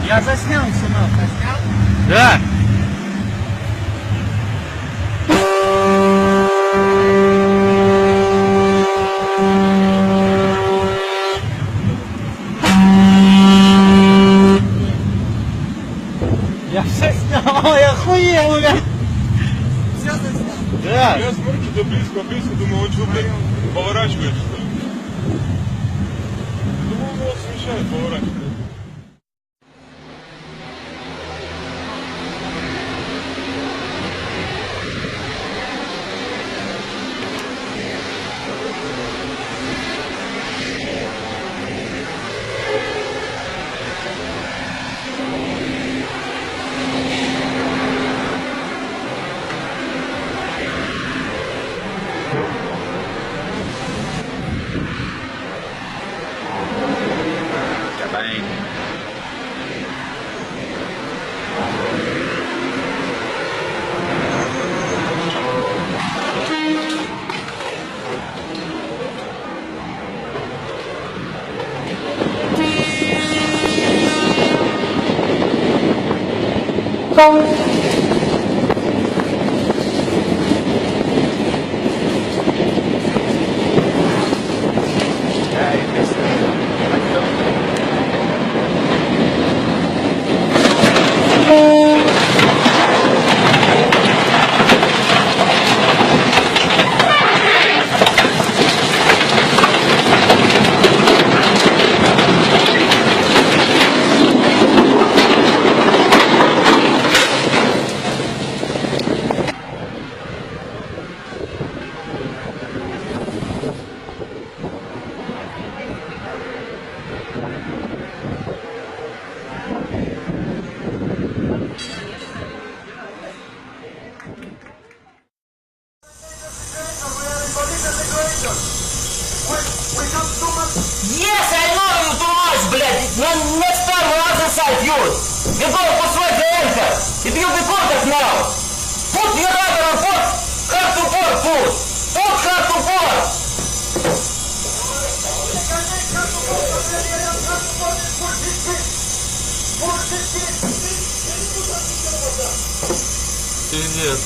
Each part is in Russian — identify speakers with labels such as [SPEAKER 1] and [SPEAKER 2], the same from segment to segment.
[SPEAKER 1] Я заснял, сынок, заснял?
[SPEAKER 2] Да.
[SPEAKER 1] Я все снял, я охуел, бля. Все заснял?
[SPEAKER 2] Да.
[SPEAKER 3] Я смотрю, что близко, думаю, он что, блядь, поворачивает, что ли? Думаю, он его освещает, поворачивает.
[SPEAKER 4] Yes, I know you too much, блядь. No, next time we other side use. You go persuade the anchor. It will be contact now. Put your rudder on port. Hard to port, put. Put hard to port.
[SPEAKER 2] Пиздец.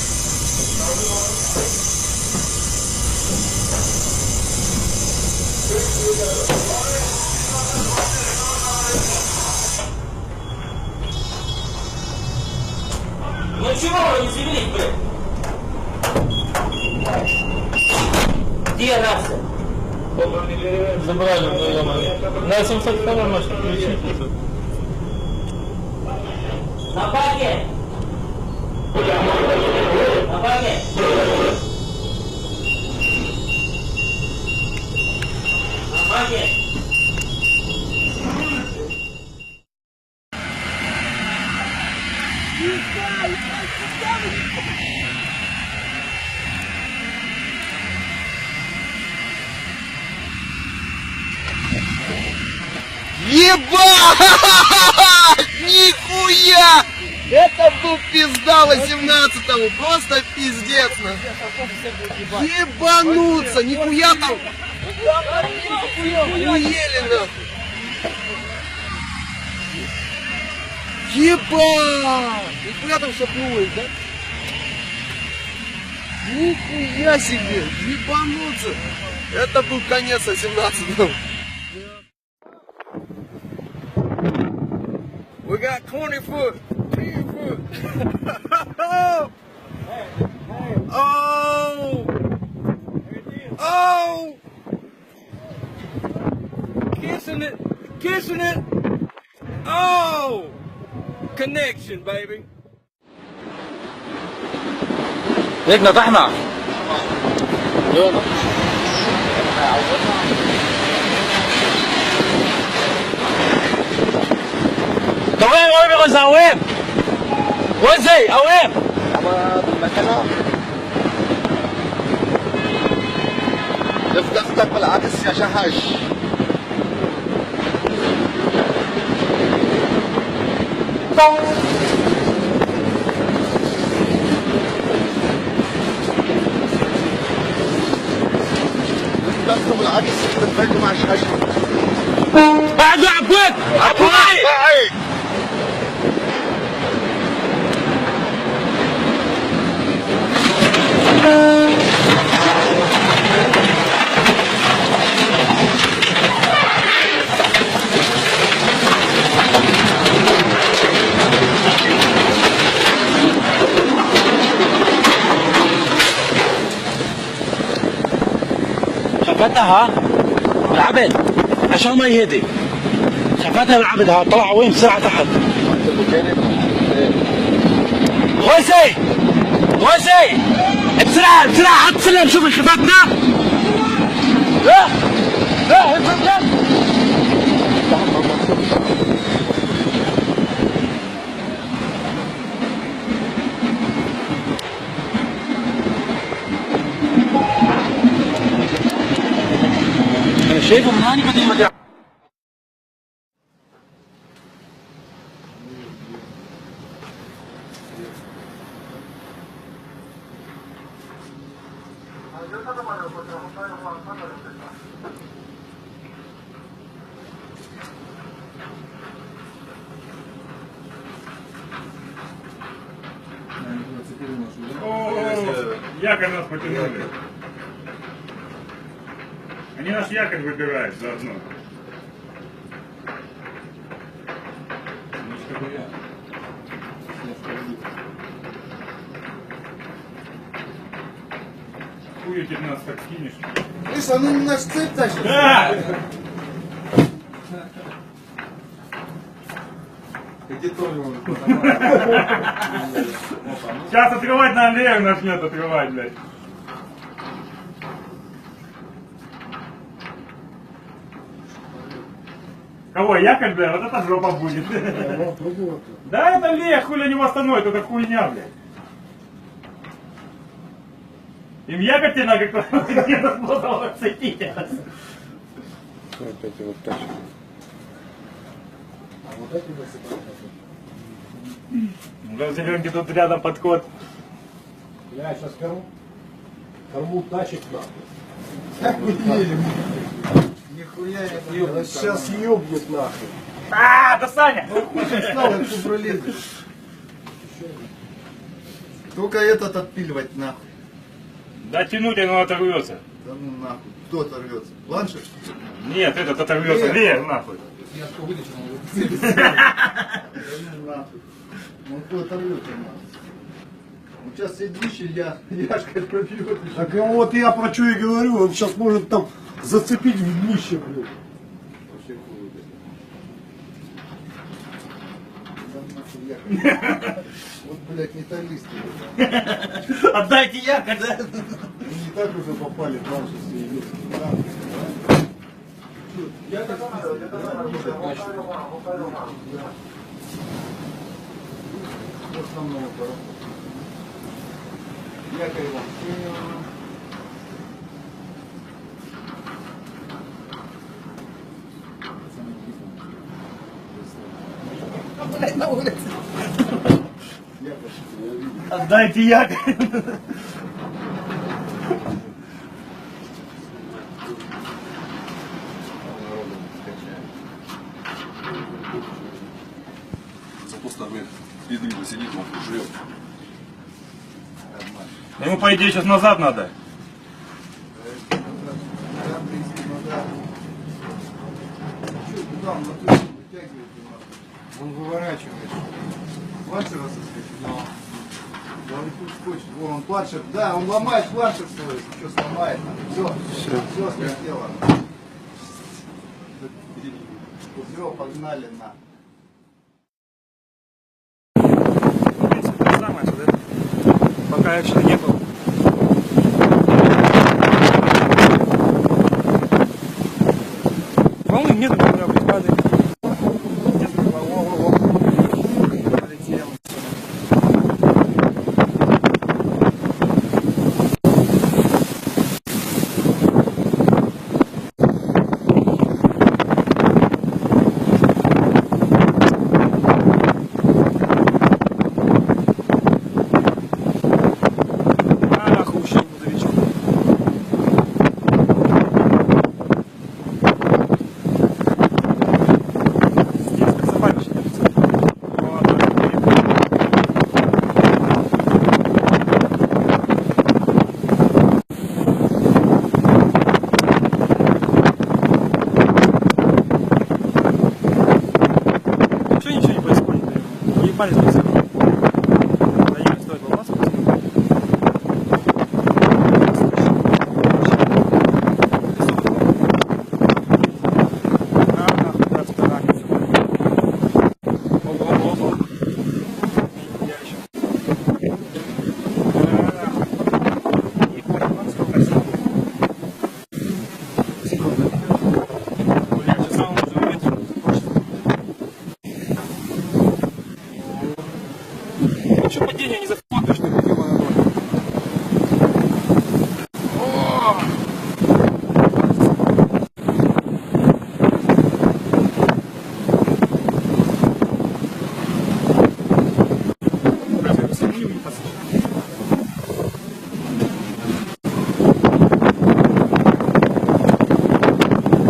[SPEAKER 4] Ну чего вы не завелись, блядь? Где нация?
[SPEAKER 2] Забрали вдвоем. На 702 можно включить.
[SPEAKER 4] На баке! На баке!
[SPEAKER 1] Ебать! Нихуя! Это был пизда 18-му, просто пиздец, нахуй. Ебануться, нихуя там. Охуели, нахуй. Ебать! Нихуя там шапнулось, да? Нихуя себе! Ебануться! Это был конец 18-го. We got 20 foot, 10 foot. Oh! Oh! Kissing it, kissing it. Oh! Connection, baby.
[SPEAKER 2] هيك نطحنا. يلا. وين بغزها وين؟ وين زي؟ وين؟
[SPEAKER 1] لفتك بالعكس يا جهش. لفتك بالعكس بتبين مع شهش.
[SPEAKER 2] بعد عبود! عبود! شفتها بالعبد عشان ما يهدي. شفتها بالعبد ها طلع وين بسرعه تحت. غوثي غوثي بسرعه بسرعه حط سلم شوف شفتنا. لا لا انت انا شايفه من هاني بدي ما
[SPEAKER 3] Якорь нас потянули. Они наш якорь выбирают заодно. Хуй ты нас так скинешь.
[SPEAKER 1] Слышь, а ну наш цепь тащит.
[SPEAKER 3] Да! Сейчас открывать на аллею начнет открывать, блядь. Кого, якорь, блядь? Вот это жопа будет. Да это лея, хули не восстановит, это хуйня, блядь. Им якорь тебе надо как-то цепить.
[SPEAKER 1] Опять его тащит.
[SPEAKER 3] Бля, зеленки тут рядом подход.
[SPEAKER 5] Я сейчас корму тащит нахуй.
[SPEAKER 1] Как мы едем? Нихуя не
[SPEAKER 5] Нас сейчас ёбнет нахуй.
[SPEAKER 3] Да Саня!
[SPEAKER 1] стал, ты пролезешь. Только этот отпиливать нахуй.
[SPEAKER 3] Да тянуть оно оторвется.
[SPEAKER 1] Да ну нахуй. Кто оторвется? Планшет?
[SPEAKER 3] Нет, этот оторвется.
[SPEAKER 1] Нет.
[SPEAKER 3] Лея, нахуй.
[SPEAKER 1] Я что вытащил, да ну нахуй. Он кто оторвется нахуй. Он сейчас все днище яшкой пробьет.
[SPEAKER 5] Так вот я про что и говорю, он сейчас может там зацепить в днище, блядь.
[SPEAKER 1] Вообще хуй, блядь. Да нахуй якорь. Вот, блядь, металлисты.
[SPEAKER 3] Отдайте якорь, да?
[SPEAKER 5] Не так уже попали, планшет себе есть.
[SPEAKER 1] Я так основного пора. Якорь вам. Блядь, на улице.
[SPEAKER 3] Отдайте якорь.
[SPEAKER 5] Зато старый пидриба сидит, нахуй, жрет.
[SPEAKER 3] Ему, по идее, сейчас назад надо.
[SPEAKER 1] Он выворачивает. Планшер соскочит? Да. Да он тут скочит. Вон он планшер. Да, он ломает планшер свой. Что сломает? Все слетело. Все, погнали на.
[SPEAKER 3] Пока экшена не было. Волны нет, когда падает. Полетел. Палец не стоит. Да не стоит волноваться. Еще падение не зафотаешь, что ты ебаный рот.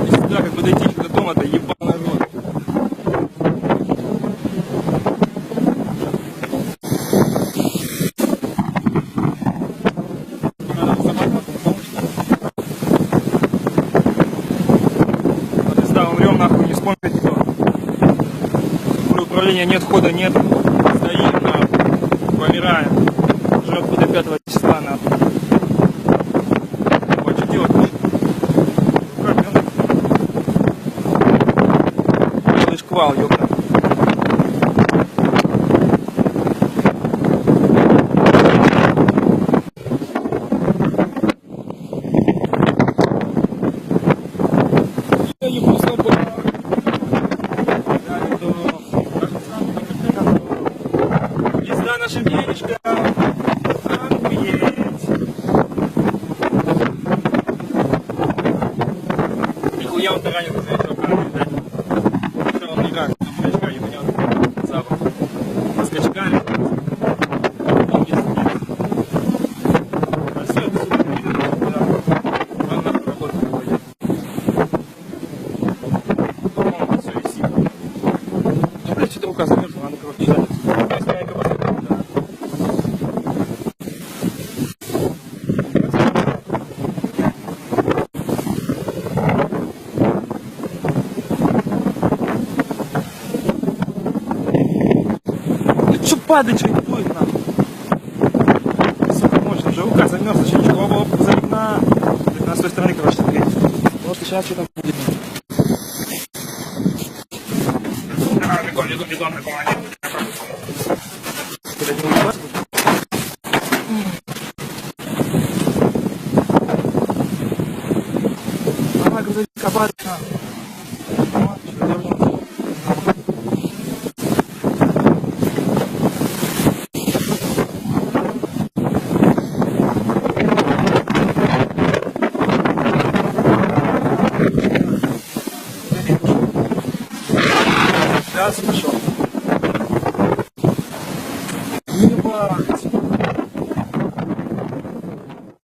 [SPEAKER 3] Если сюда как бы дойти до дома, то ебаный рот. Умрем, нахуй, не вспомнит никто. Управления нет, хода нет. Стоим, нахуй, помираем. Жертву до 5 числа, нахуй. Ой, что делать? Как, белый шквал, ёпта. Езда нашим денежкам. Охуеть. Нихуя он таранил из-за этого камня, блядь. Что он не как, скачка ебанет. Запах. Со скачками. Он не сидит. А все это сюда не видно, куда. Он нахуй работает, ходит. По-моему, все висит. Ну, блядь, что-то рука замерзла, надо, короче, читать. Че падать, что не будет, нахуй? Сука, мощно, уже рука замерзла, что ничего, оба за окна. На с той стороны, короче, смотреть. Вот сейчас что там будет. Бегом, давай, грузовик, обадка. Газ пошел.